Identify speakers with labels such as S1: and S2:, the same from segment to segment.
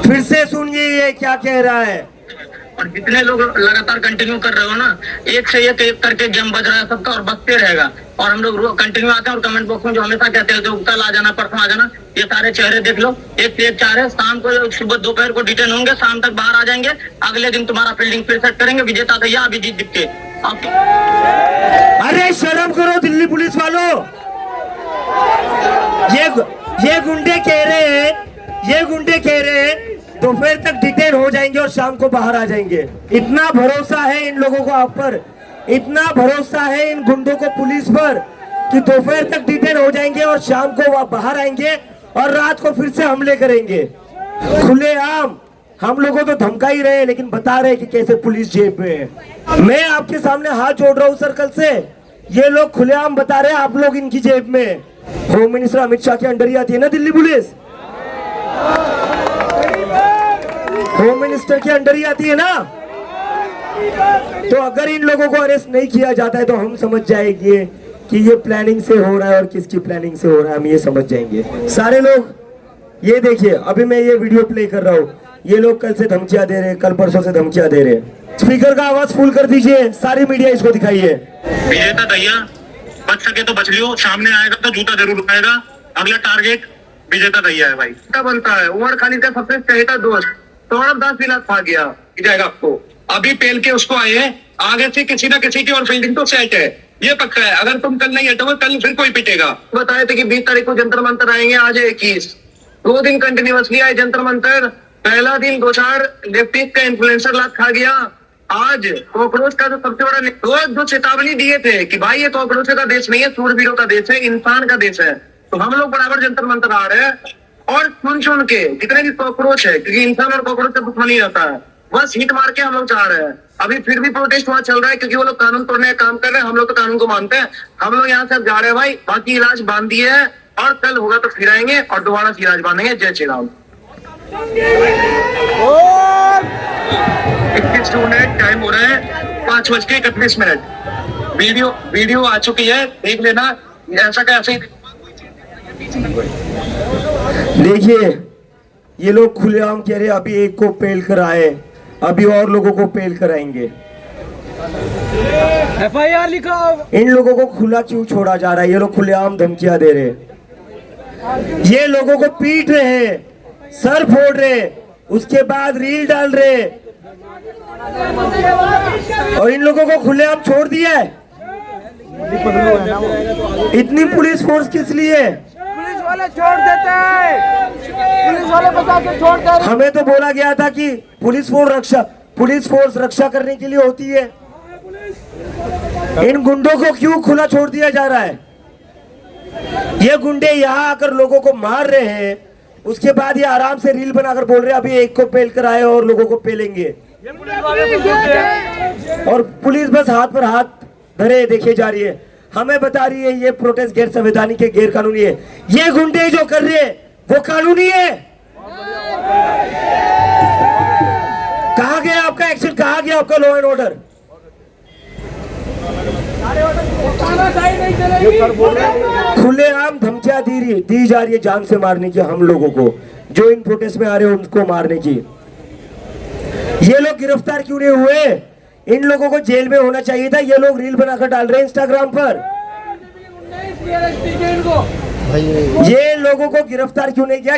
S1: फिर से सुनिए ये क्या कह रहा है।
S2: और जितने लोग लगातार कंटिन्यू कर रहे हो ना, एक से एक करके गेम बज रहा है सबका और बजते रहेगा। और हम लोग कंटिन्यू आते हैं और कमेंट बॉक्स में जो हमेशा कहते हैं जो कल आ जाना, परसों आ जाना, ये सारे चेहरे देख लो, एक से एक चेहरे। शाम को सुबह दोपहर को डिटेन होंगे, शाम तक बाहर आ जाएंगे, अगले दिन तुम्हारा फील्डिंग फिर सेट करेंगे, विजेता भैया अभिजीत दिख के।
S1: अरे शर्म करो दिल्ली पुलिस वालों, ये गुंडे कह रहे हैं दोपहर तक डिटेन हो जाएंगे और शाम को बाहर आ जाएंगे। इतना भरोसा है इन लोगों को आप पर, इतना भरोसा है इन गुंडों को पुलिस पर कि दोपहर तक डिटेन हो जाएंगे और शाम को वह बाहर आएंगे और रात को फिर से हमले करेंगे खुलेआम। हम लोगों को धमका ही रहे लेकिन बता रहे कि कैसे पुलिस जेब में है। मैं आपके सामने हाथ जोड़ रहा हूँ सर्कल से, ये लोग खुलेआम बता रहे हैं आप लोग इनकी जेब में। होम मिनिस्टर अमित शाह के अंडर ही आती है ना दिल्ली पुलिस, होम मिनिस्टर के अंडर ही आती है ना। तो अगर इन लोगों को अरेस्ट नहीं किया जाता है तो हम समझ जाएंगे कि ये प्लानिंग से हो रहा है और किसकी प्लानिंग से हो रहा है, हम ये समझ जाएंगे। सारे लोग ये देखिए, अभी मैं ये वीडियो प्ले कर रहा हूँ, ये लोग कल से धमकियां दे रहे हैं, कल परसों से धमकियां दे रहे हैं। स्पीकर का आवाज फुल कर दीजिए, सारी मीडिया इसको दिखाइए।
S2: विजेता भैया बच सके तो बच लियो, सामने आएगा तो जूता जरूर उठाएगा। अगला टारगेट विजेता भैया है भाई। क्या बनता है उमर खालिद का सबसे चहेता दोस्त सौरभ दास भी खा गया जाएगा आपको। अभी पेल के उसको आए हैं, आगे से किसी ना किसी की और फील्डिंग तो सेट है, ये पक्का है। अगर तुम कल नहीं हटोगे कल फिर कोई पिटेगा। बताए थे कि 20 तारीख को जंतर मंतर आएंगे, आज 21, 2 दिन कंटिन्यूअसली आए जंतर मंतर। पहला दिन 2-4 लेफ्टिस्ट का इन्फ्लुएंसर लात खा गया। आज कॉकरोच का जो सबसे बड़ा रोज जो चेतावनी दिए थे कि भाई ये कॉकरोच का देश नहीं है, सूरवीरों का देश है, इंसान का देश है, तो हम लोग बराबर जंतर मंतर आ रहे हैं। और सुन के जितने भी कॉकरोच है, क्योंकि इंसान और कॉकरोच का दुश्मनी रहता है, बस हिट मार के हम लोग चाह रहे हैं। अभी फिर भी प्रोटेस्ट वहां चल रहा है क्योंकि वो लोग कानून तोड़ने का काम कर रहे हैं, हम लोग तो कानून को मानते हैं। हम लोग यहाँ से अब जा रहे हैं भाई, बाकी इलाज बांध दिए है और कल होगा तो फिर आएंगे और दोबारा से इलाज बांधेंगे। जय श्री राम। 21 जून है, टाइम हो रहा है 5:31। वीडियो आ चुकी है, देख लेना। ऐसा का ऐसे ही
S1: देखिए, ये लोग खुलेआम कह रहे अभी एक को पेल कर आए, अभी और लोगों को पेल कराएंगे।
S3: FIR लिखा।
S1: इन लोगों को खुला क्यों छोड़ा जा रहा है? ये लोग खुलेआम धमकियां दे रहे, ये लोगों को पीट रहे, सर फोड़ रहे, उसके बाद रील डाल रहे और इन लोगों को खुलेआम छोड़ दिया है। इतनी पुलिस फोर्स किस लिए?
S3: पुलिस वाले छोड़ देते हैं, पुलिस वाले बता के छोड़ देते हैं।
S1: हमें तो बोला गया था कि पुलिस फोर्स रक्षा करने के लिए होती है। इन गुंडों को क्यों खुला छोड़ दिया जा रहा है? ये गुंडे यहाँ आकर लोगों को मार रहे हैं, उसके बाद ये आराम से रील बनाकर बोल रहे हैं अभी एक को पेल कर आए और लोगों को पेलेंगे। और पुलिस बस हाथ पर हाथ धरे देखे जा रही है, हमें बता रही है ये प्रोटेस्ट गैर संवैधानिक है, गैर कानूनी है। ये गुंडे जो कर रहे हैं वो कानूनी है। कहाँ गया आपका एक्शन, कहाँ गया आपका लॉ एंड ऑर्डर? खुलेआम धमकियां दी जा रही है जान से मारने की हम लोगों को, जो इन प्रोटेस्ट में आ रहे हैं उनको मारने की। ये लोग गिरफ्तार क्यों नहीं हुए? इन लोगों को जेल में होना चाहिए था। ये लोग रील बनाकर डाल रहे हैं इंस्टाग्राम पर। ये लोगों को गिरफ्तार क्यों नहीं किया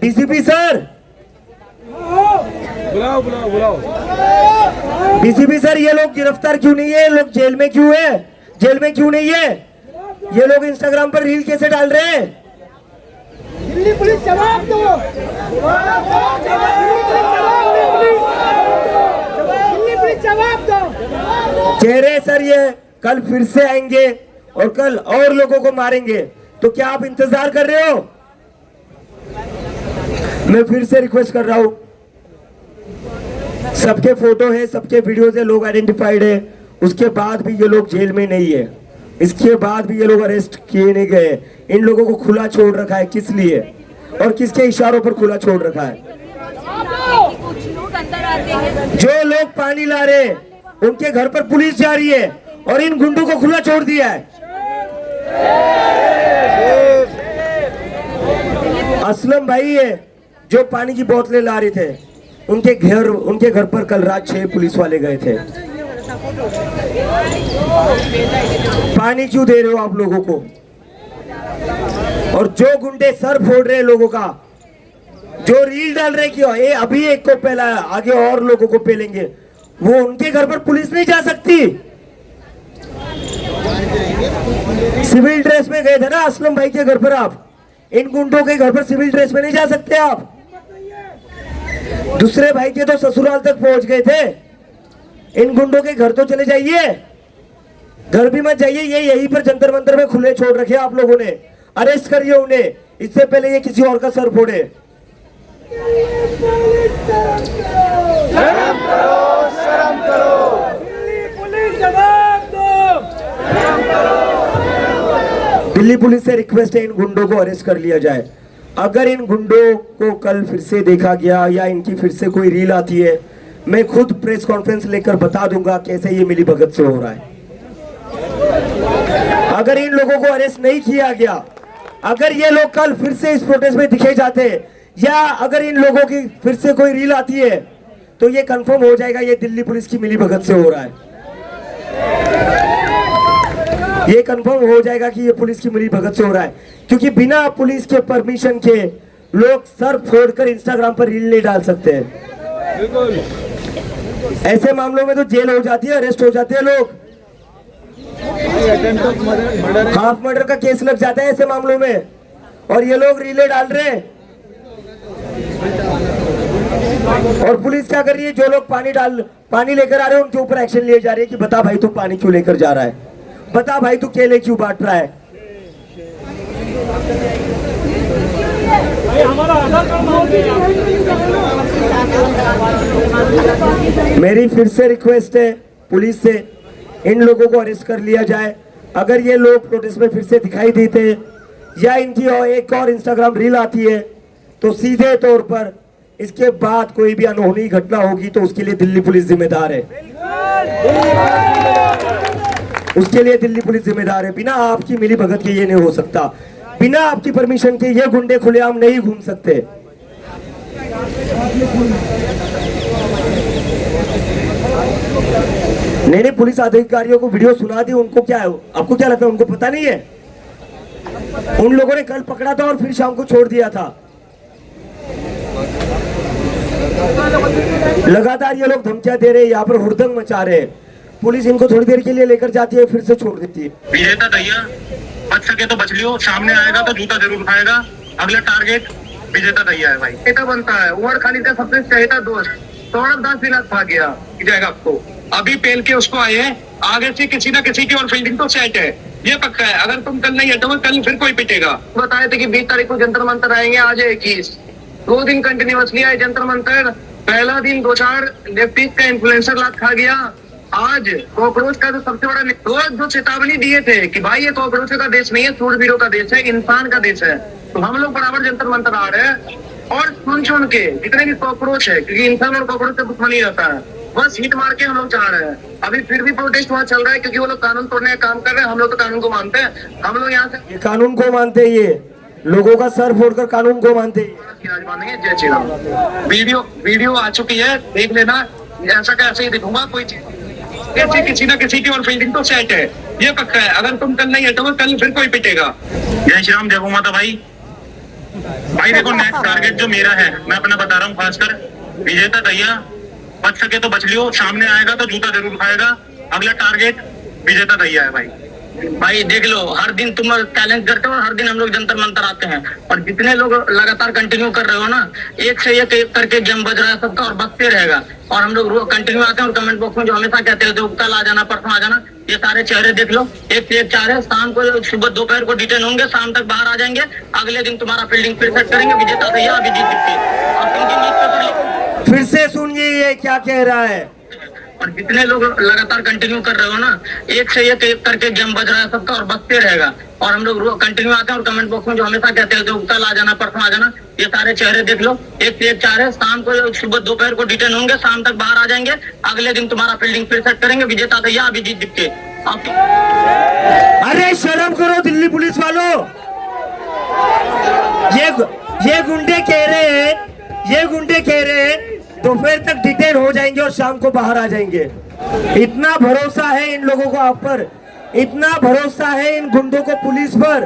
S1: डीसीपी सर?
S3: बुलाओ।
S1: डीसीपी सर, ये लोग गिरफ्तार क्यों नहीं है? लोग जेल में क्यों है? जेल में क्यों नहीं है? ये लोग इंस्टाग्राम पर रील कैसे डाल रहे हैं?
S3: दिल्ली पुलिस जवाब दो। दिल्ली पुलिस जवाब दो।
S1: कह रहे सर ये कल फिर से आएंगे और कल और लोगों को मारेंगे, तो क्या आप इंतजार कर रहे हो? मैं फिर से रिक्वेस्ट कर रहा हूं, सबके फोटो है, सबके वीडियोस है, लोग आइडेंटिफाइड है, उसके बाद भी ये लोग जेल में नहीं है, इसके बाद भी ये लोग अरेस्ट किए नहीं गए। इन लोगों को खुला छोड़ रखा है, किस लिए और किसके इशारों पर खुला छोड़ रखा है? जो लोग पानी ला रहे उनके घर पर पुलिस जा रही है और इन गुंडों को खुला छोड़ दिया है। असलम भाई है, जो पानी की बोतलें ला रहे थे, उनके घर पर कल रात 6 पुलिस वाले गए थे। पानी क्यों दे रहे हो आप लोगों को? और जो गुंडे सर फोड़ रहे हैं लोगों का, जो रील डाल रहे क्यों, ये अभी एक को पहला आगे और लोगों को पेलेंगे, वो उनके घर पर पुलिस नहीं जा सकती। सिविल ड्रेस में गए थे ना असलम भाई के घर पर, आप इन गुंडों के घर पर सिविल ड्रेस में नहीं जा सकते आप। दूसरे भाई के तो ससुराल तक पहुंच गए थे, इन गुंडों के घर तो चले जाइए, घर भी मत जाइए। ये यहीं पर जंतर मंतर में खुले छोड़ रखे आप लोगों ने, अरेस्ट करिए उन्हें, इससे पहले ये किसी और का सर फोड़े।
S3: शर्म करो, शर्म करो। दिल्ली पुलिस जवाब दो। शर्म करो।
S1: दिल्ली पुलिस से रिक्वेस्ट है इन गुंडों को अरेस्ट कर लिया जाए। अगर इन गुंडों को कल फिर से देखा गया या इनकी फिर से कोई रील आती है, मैं खुद प्रेस कॉन्फ्रेंस लेकर बता दूंगा कैसे ये मिली भगत से हो रहा है। अगर इन लोगों को अरेस्ट नहीं किया गया, अगर ये लोग कल फिर से इस प्रोटेस्ट में दिखे जाते, या अगर इन लोगों की फिर से कोई रील आती है, तो ये कंफर्म हो जाएगा ये दिल्ली पुलिस की मिली भगत से हो रहा है। ये कंफर्म हो जाएगा कि ये पुलिस की मिली भगत से हो रहा है, क्योंकि बिना पुलिस के परमिशन के लोग सर फोड़कर इंस्टाग्राम पर रील नहीं डाल सकते हैं। ऐसे मामलों में तो जेल हो जाती है, अरेस्ट हो जाते हैं लोग, हाफ मर्डर का केस लग जाता है ऐसे मामलों में, और ये लोग रीले डाल रहे हैं। और पुलिस क्या कर रही है, जो लोग पानी लेकर आ रहे हैं उनके ऊपर एक्शन लिए जा रहे हैं कि बता भाई तू पानी क्यों लेकर जा रहा है, बता भाई तू केले क्यों बांट रहा है। मेरी फिर से रिक्वेस्ट है पुलिस से, इन लोगों को अरेस्ट कर लिया जाए। अगर ये लोग प्रोटेस्ट में फिर से दिखाई देते या इनकी एक और इंस्टाग्राम रील आती है, तो सीधे तौर पर इसके बाद कोई भी अनहोनी घटना होगी तो उसके लिए दिल्ली पुलिस जिम्मेदार है, उसके लिए दिल्ली पुलिस जिम्मेदार है। बिना आपकी मिली भगत के ये नहीं हो सकता, बिना आपकी परमिशन के ये गुंडे खुलेआम नहीं घूम सकते। नहीं, पुलिस अधिकारियों को वीडियो सुना दी, उनको क्या है, आपको क्या लगता है उनको पता नहीं है? उन लोगों ने कल पकड़ा था और फिर शाम को छोड़ दिया था। लगातार ये लोग धमकियां दे रहे हैं, यहाँ पर हुड़दंग मचा रहे हैं। पुलिस इनको थोड़ी देर के लिए लेकर जाती है, फिर से छोड़ देती है।
S2: विजेता भैया, बच सके तो बच लियो, सामने आएगा तो जूता जरूर खाएगा। अगला टारगेट विजेता भैया है भाई, चहेता बनता है। उमर खालिद का सबसे चहेता दोस्त सौरभ दास भी भाग गया जाएगा आपको, अभी पेल के उसको आए हैं। आगे से किसी ना किसी की और फील्डिंग तो सेट है, ये पक्का है। अगर तुम कल नहीं हटोगे कल फिर कोई पिटेगा। बताए थे कि 20 तारीख को जंतर मंतर आएंगे, आज है 21, 2 दिन कंटिन्यूअसली आए जंतर मंतर। पहला दिन 2-4 लेफ्टिस्ट का इन्फ्लुएंसर लात खा गया। आज कॉकरोच का तो सबसे बड़ा जो चेतावनी दिए थे कि भाई ये कॉकरोचों का देश नहीं है, सूरवीरों का देश है, इंसान का देश है। तो हम लोग बराबर जंतर मंतर आ रहे हैं और सुन के जितने भी कॉकरोच है, क्योंकि इंसान और कॉकरोच का दुश्मनी रहता है, बस हिट मार के हम लोग जा रहे हैं। अभी फिर भी प्रोटेस्ट वहाँ चल रहा है क्योंकि वो लोग कानून तोड़ने का काम कर रहे हैं। हम लोग तो कानून को मानते हैं, हम लोग यहाँ से
S1: कानून को मानते हैं, ये लोगों का सर फोड़कर कानून को मानते हैं।
S2: जय श्री राम। वीडियो आ चुकी है, देख लेना। ऐसा कैसे ही दिखूंगा, कोई चीज ऐसी किसी ना किसी की और फील्डिंग तो सेट है, ये पक्का है। अगर तुम कल नहीं हटोगे कल फिर कोई पिटेगा। जय श्री राम, जय गौ माता। भाई देखो, नेक्स्ट टारगेट जो मेरा है, मैं अपना बता रहा हूँ, खासकर विजेता भैया, बच सके तो बच लियो, सामने आएगा तो जूता जरूर खाएगा। अगला टारगेट विजेता भैया है भाई। भाई देख लो, हर दिन तुम लोग चैलेंज करते हो और हर दिन हम लोग जंतर मंतर आते हैं, और जितने लोग लगातार कंटिन्यू कर रहे हो ना, एक से एक करके गेम बज रहा है सबका और बजते रहेगा। और हम लोग कंटिन्यू आते हैं और कमेंट बॉक्स में जो हमेशा कहते हैं कल आ जाना, परसों आ जाना, ये सारे चेहरे देख लो, एक से एक चेहरे। शाम को सुबह दोपहर को डिटेन होंगे, शाम तक बाहर आ जाएंगे। अगले दिन तुम्हारा फील्डिंग फिर सेट करेंगे, विजेता भैया अभिजीत दीप्ति।
S1: फिर से सुनिए ये क्या कह रहा है।
S2: और जितने लोग लगातार कंटिन्यू कर रहे हो ना, एक से एक करके गेम बज रहा है सबका और बजते रहेगा। और हम लोग कंटिन्यू आते हैं और कमेंट बॉक्स में जो हमेशा कहते हैं कल आ जाना, परसों आ जाना, ये सारे चेहरे देख लो, एक से एक चेहरे। शाम को सुबह दोपहर को डिटेन होंगे, शाम तक बाहर आ जाएंगे। अगले दिन तुम्हारा फील्डिंग फिर सेट करेंगे, विजेता भैया अभिजीत दीप्ति।
S1: अरे शर्म करो दिल्ली पुलिस वालों, ये गुंडे कह रहे हैं ये गुंडे कह रहे हैं दोपहर तक डिटेन हो जाएंगे और शाम को बाहर आ जाएंगे। इतना भरोसा है इन लोगों को आप पर, इतना भरोसा है इन गुंडों को पुलिस पर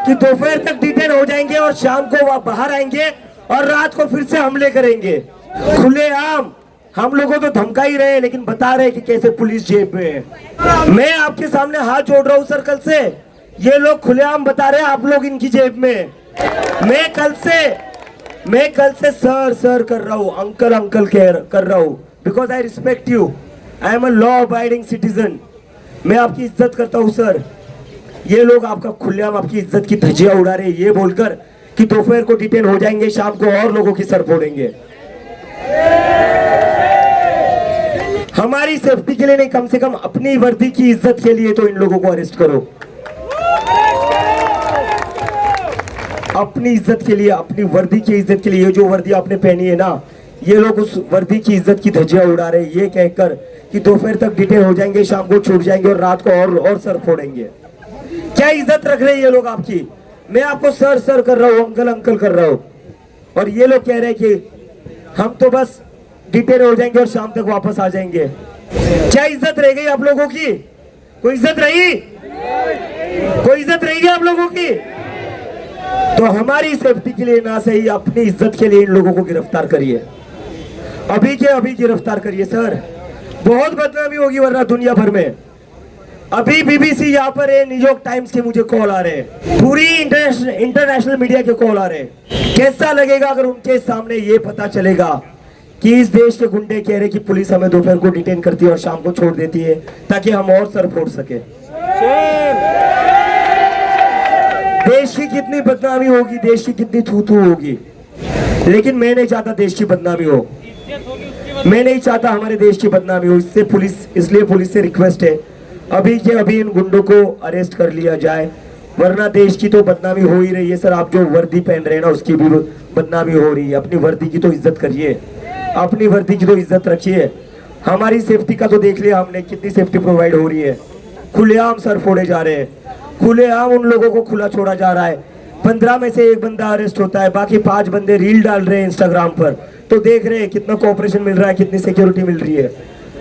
S1: कि दोपहर तक डिटेन हो जाएंगे और शाम को वह बाहर आएंगे और रात को फिर से हमले करेंगे खुलेआम। हम लोगों तो धमका ही रहे लेकिन बता रहे कि कैसे पुलिस जेब में है। मैं आपके सामने हाथ जोड़ रहा हूँ सर्कल से, ये लोग खुलेआम बता रहे हैं आप लोग इनकी जेब में। मैं कल से सर सर कर रहा हूँ, अंकल अंकल कर रहा हूँ, because I respect you, I am a law abiding citizen. मैं आपकी इज्जत करता हूँ सर। ये लोग आपका खुलेआम आपकी इज्जत की धज्जियां उड़ा रहे हैं ये बोलकर कि दोपहर को डिटेन हो जाएंगे, शाम को और लोगों की सर फोड़ेंगे। हमारी सेफ्टी के लिए नहीं, कम से कम अपनी वर्दी की इज्जत के लिए तो इन लोगों को अरेस्ट करो। अपनी इज्जत के लिए, अपनी वर्दी की इज्जत के लिए, जो वर्दी आपने पहनी है ना, ये लोग उस वर्दी की इज्जत की धज्जियां उड़ा रहे हैं ये कहकर कि दोपहर तक डिटेन हो जाएंगे, शाम को छूट जाएंगे और रात को और सर फोड़ेंगे। क्या इज्जत रख रहे हैं ये लोग आपकी? मैं आपको सर सर कर रहा हूँ, अंकल अंकल कर रहा हूँ, और ये लोग कह रहे हैं कि हम तो बस डिटेन हो जाएंगे और शाम तक वापस आ जाएंगे। क्या इज्जत रह गई आप लोगों की? कोई इज्जत रही? कोई इज्जत रहेगी आप लोगों की? तो हमारी सेफ्टी के लिए ना सही, अपनी इज्जत के लिए इन लोगों को गिरफ्तार करिए, अभी के अभी गिरफ्तार करिए सर। बहुत बदनामी होगी वरना दुनिया भर में। अभी बीबीसी यहाँ पर है, न्यूयॉर्क टाइम्स के मुझे कॉल आ रहे हैं, पूरी इंटरनेशनल मीडिया के कॉल आ रहे हैं। कैसा लगेगा अगर उनके सामने ये पता चलेगा कि इस देश के गुंडे कह रहे कि पुलिस हमें दोपहर को डिटेन करती है और शाम को छोड़ देती है ताकि हम और सर फोड़ सके। देश की कितनी बदनामी होगी, देश की कितनी थू-थू होगी। लेकिन मैं नहीं चाहता देश की बदनामी हो, मैं नहीं चाहता हमारे देश की बदनामी हो। इसलिए पुलिस से रिक्वेस्ट है अभी के अभी इन गुंडों को अरेस्ट कर लिया जाए, वरना देश की तो बदनामी हो ही रही है सर। आप जो वर्दी पहन रहे हैं ना उसकी भी बदनामी हो रही है। अपनी वर्दी की तो इज्जत करिए, अपनी वर्दी की तो इज्जत रखिए। हमारी सेफ्टी का तो देख लिया हमने, कितनी सेफ्टी प्रोवाइड हो रही है। खुलेआम सर फोड़े जा रहे हैं, खुलेआम उन लोगों को खुला छोड़ा जा रहा है। 15 में से 1 बंदा अरेस्ट होता है, बाकी 5 बंदे रील डाल रहे हैं इंस्टाग्राम पर, तो देख रहे हैं कितना कोऑपरेशन मिल रहा है, कितनी सिक्योरिटी मिल रही है।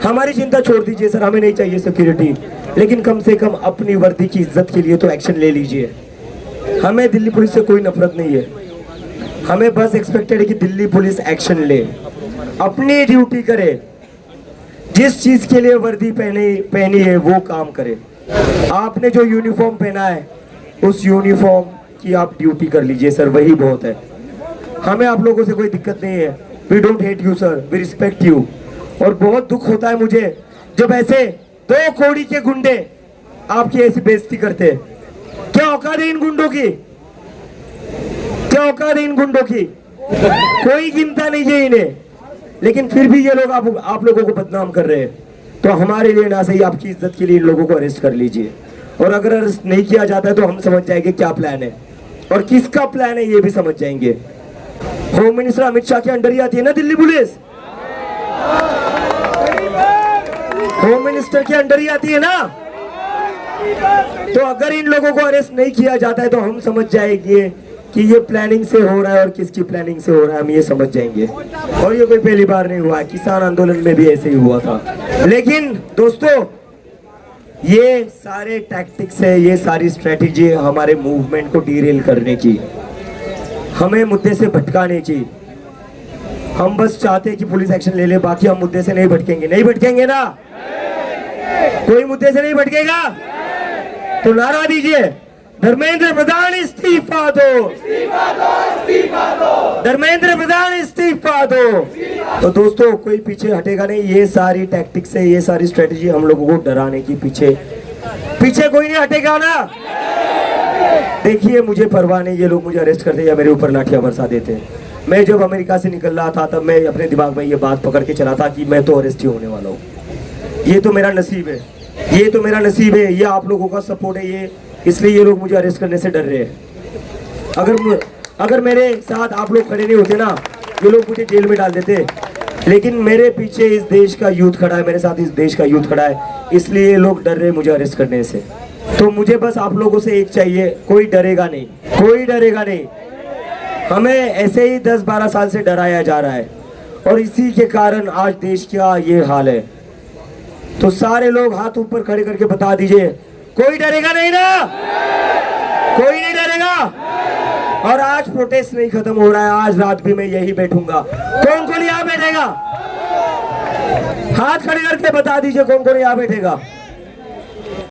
S1: हमारी चिंता छोड़ दीजिए सर, हमें नहीं चाहिए सिक्योरिटी, लेकिन कम से कम अपनी वर्दी की इज्जत के लिए तो एक्शन ले लीजिए। हमें दिल्ली पुलिस से कोई नफरत नहीं है, हमें बस एक्सपेक्टेड है कि दिल्ली पुलिस एक्शन ले, अपनी ड्यूटी करे, जिस चीज के लिए वर्दी पहनी है वो काम करे। आपने जो यूनिफॉर्म पहना है उस यूनिफॉर्म की आप ड्यूटी कर लीजिए सर, वही बहुत है। हमें आप लोगों से कोई दिक्कत नहीं है, we don't hate you sir, we respect you. और बहुत दुख होता है मुझे जब ऐसे 2 कौड़ी के गुंडे आपकी ऐसी बेइज्जती करते हैं। क्या औकात है इन गुंडों की? क्या औकात है इन गुंडों की? कोई गिनता नहीं है इन्हें, लेकिन फिर भी ये लोग आप लोगों को बदनाम कर रहे हैं। तो हमारे लिए ना सही, आपकी इज्जत के लिए इन लोगों को अरेस्ट कर लीजिए। और अगर अरेस्ट नहीं किया जाता है तो हम समझ जाएंगे क्या प्लान है और किसका प्लान है, ये भी समझ जाएंगे। होम मिनिस्टर अमित शाह के अंडर ही आती है ना दिल्ली पुलिस, होम मिनिस्टर के अंडर ही आती है ना। तो अगर इन लोगों को अरेस्ट नहीं किया जाता है तो हम समझ जाएंगे कि ये प्लानिंग से हो रहा है और किसकी प्लानिंग से हो रहा है, हम ये समझ जाएंगे। और ये कोई पहली बार नहीं हुआ है, किसान आंदोलन में भी ऐसे ही हुआ था। लेकिन दोस्तों ये सारे टैक्टिक्स है, ये सारी स्ट्रेटेजी है हमारे मूवमेंट को डीरेल करने की, हमें मुद्दे से भटकाने की। हम बस चाहते हैं कि पुलिस एक्शन ले ले, बाकी हम मुद्दे से नहीं भटकेंगे। नहीं भटकेंगे ना? कोई मुद्दे से नहीं भटकेगा तो नारा दीजिए, धर्मेंद्र प्रधान इस्तीफा दो, धर्मेंद्र प्रधान इस्तीफा दो। तो दोस्तों कोई पीछे हटेगा नहीं, ये सारी टैक्टिक्स है, ये सारी स्ट्रेटेजी हम लोगों को डराने की, पीछे कोई नहीं हटेगा ना। देखिए मुझे परवाह नहीं, ये लोग मुझे अरेस्ट करते या मेरे ऊपर लाठियां बरसा देते। मैं जब अमेरिका से निकल रहा था तब मैं अपने दिमाग में ये बात पकड़ के चला था कि मैं तो अरेस्ट ही होने वाला हूँ, ये तो मेरा नसीब है, ये तो मेरा नसीब है, ये आप लोगों का सपोर्ट है, ये इसलिए ये लोग मुझे अरेस्ट करने से डर रहे हैं। अगर मेरे साथ आप लोग खड़े नहीं होते ना, ये लोग मुझे जेल में डाल देते। लेकिन मेरे पीछे इस देश का यूथ खड़ा है, मेरे साथ इस देश का यूथ खड़ा है, इसलिए ये लोग डर रहे हैं मुझे अरेस्ट करने से। तो मुझे बस आप लोगों से एक चाहिए, कोई डरेगा नहीं, कोई डरेगा नहीं। हमें ऐसे ही 10-12 साल से डराया जा रहा है और इसी के कारण आज देश का ये हाल है। तो सारे लोग हाथ ऊपर खड़े करके बता दीजिए, कोई डरेगा नहीं ना? कोई नहीं डरेगा। और आज प्रोटेस्ट नहीं खत्म हो रहा है, आज रात भी मैं यही बैठूंगा। कौन कौन यहाँ बैठेगा? हाथ खड़े करके बता दीजिए कौन कौन यहाँ बैठेगा।